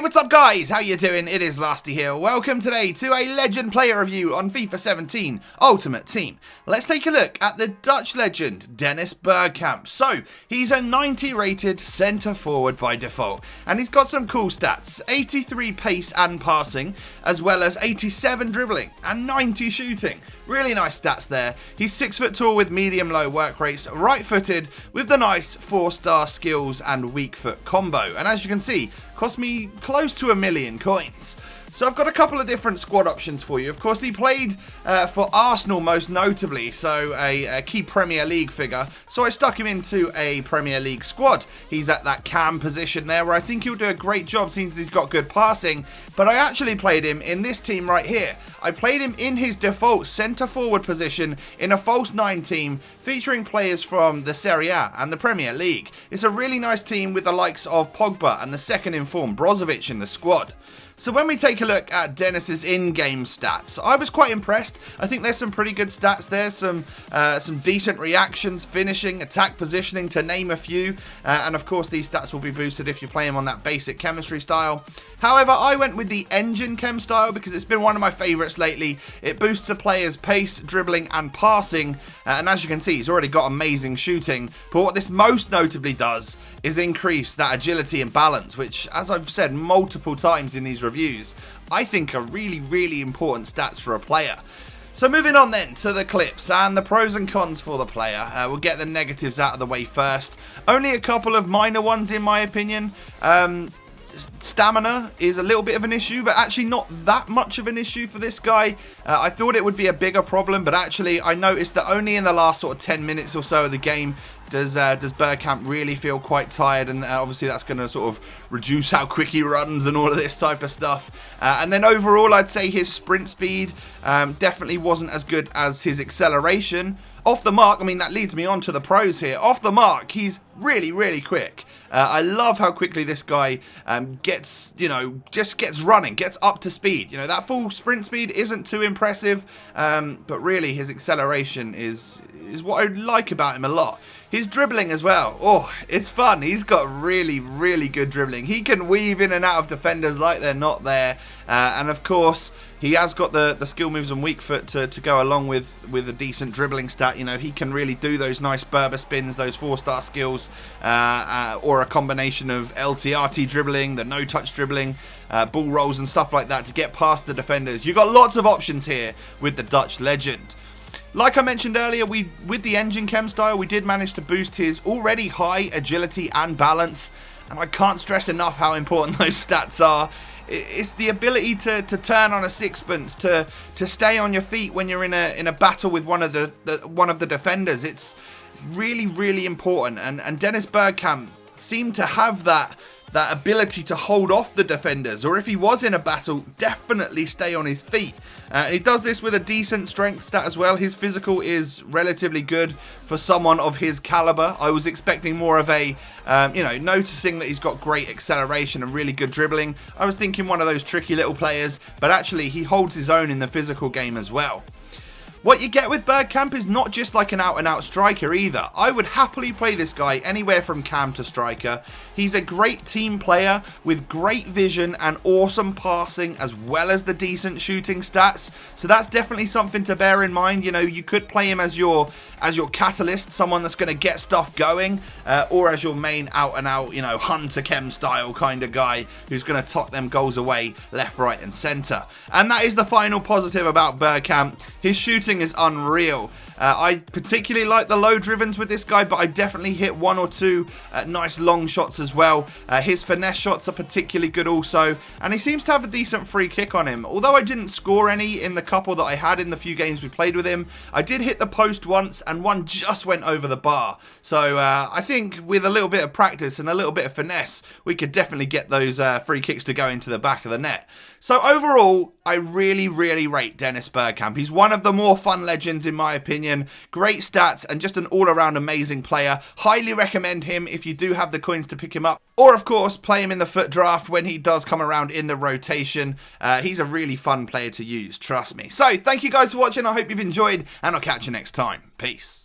What's up guys, how you doing? It is Lasty here. Welcome today to a legend player review on FIFA 17 Ultimate Team. Let's take a look at the Dutch legend Dennis Bergkamp. So, he's a 90 rated centre forward by default, and he's got some cool stats: 83 pace and passing, as well as 87 dribbling and 90 shooting. Really nice stats there. He's 6 foot tall with medium low work rates, right footed with the nice 4-star skills and weak foot combo, and as you can see, cost me close to 1 million coins. So I've got a couple of different squad options for you. Of course, he played for Arsenal most notably, so a key Premier League figure. So I stuck him into a Premier League squad. He's at that cam position there where I think he'll do a great job since he's got good passing. But I actually played him in this team right here. I played him in his default centre forward position in a false 9 team featuring players from the Serie A and the Premier League. It's a really nice team with the likes of Pogba and the second in form Brozovic in the squad. So when we take a look at Dennis's in-game stats, I was quite impressed. I think there's some pretty good stats there, some decent reactions, finishing, attack positioning, to name a few. And of course, these stats will be boosted if you play him on that basic chemistry style. However, I went with the engine chem style because it's been one of my favourites lately. It boosts a player's pace, dribbling and passing. And as you can see, he's already got amazing shooting. But what this most notably does is increase that agility and balance, which, as I've said multiple times in these reviews, I think are really important stats for a player. So moving on then to the clips and the pros and cons for the player. We'll get the negatives out of the way first. Only a couple of minor ones in my opinion. Stamina is a little bit of an issue, but actually not that much of an issue for this guy. I thought it would be a bigger problem, but actually I noticed that only in the last sort of 10 minutes or so of the game does Bergkamp really feel quite tired, and obviously that's going to sort of reduce how quick he runs and all of this type of stuff. And then overall I'd say his sprint speed definitely wasn't as good as his acceleration. Off the mark, I mean, that leads me on to the pros here. Off the mark, he's really quick. I love how quickly this guy gets, just gets running, gets up to speed. That full sprint speed isn't too impressive, but really his acceleration is what I like about him a lot. His dribbling as well. Oh, it's fun. He's got really good dribbling. He can weave in and out of defenders like they're not there. And of course, he has got the skill moves and weak foot to go along with a decent dribbling stat. He can really do those nice Berber spins, those 4-star skills, or a combination of LTRT dribbling, the no-touch dribbling, ball rolls and stuff like that to get past the defenders. You've got lots of options here with the Dutch legend. Like I mentioned earlier, with the engine chem style, we did manage to boost his already high agility and balance, and I can't stress enough how important those stats are. It's the ability to turn on a sixpence, to stay on your feet when you're in a battle with one of the defenders. It's really important, and Dennis Bergkamp seemed to have that ability to hold off the defenders, or if he was in a battle, definitely stay on his feet. He does this with a decent strength stat as well. His physical is relatively good for someone of his caliber. I was expecting more of a, noticing that he's got great acceleration and really good dribbling, I was thinking one of those tricky little players, but actually he holds his own in the physical game as well. What you get with Bergkamp is not just like an out-and-out striker either. I would happily play this guy anywhere from cam to striker. He's a great team player with great vision and awesome passing, as well as the decent shooting stats. So that's definitely something to bear in mind. You could play him as your catalyst, someone that's going to get stuff going, or as your main out-and-out, Hunter Chem style kind of guy who's going to tuck them goals away left, right and centre. And that is the final positive about Bergkamp. His shooting is unreal. I particularly like the low drivens with this guy, but I definitely hit 1 or 2 nice long shots as well. His finesse shots are particularly good also, and he seems to have a decent free kick on him. Although I didn't score any in the couple that I had in the few games we played with him, I did hit the post once, and one just went over the bar. So I think with a little bit of practice and a little bit of finesse, we could definitely get those free kicks to go into the back of the net. So overall, I really rate Dennis Bergkamp. He's one of the more fun legends in my opinion. Great stats and just an all-around amazing player. Highly recommend him if you do have the coins to pick him up. Or of course, play him in the FUT draft when he does come around in the rotation. He's a really fun player to use, trust me. So, thank you guys for watching. I hope you've enjoyed, and I'll catch you next time. Peace.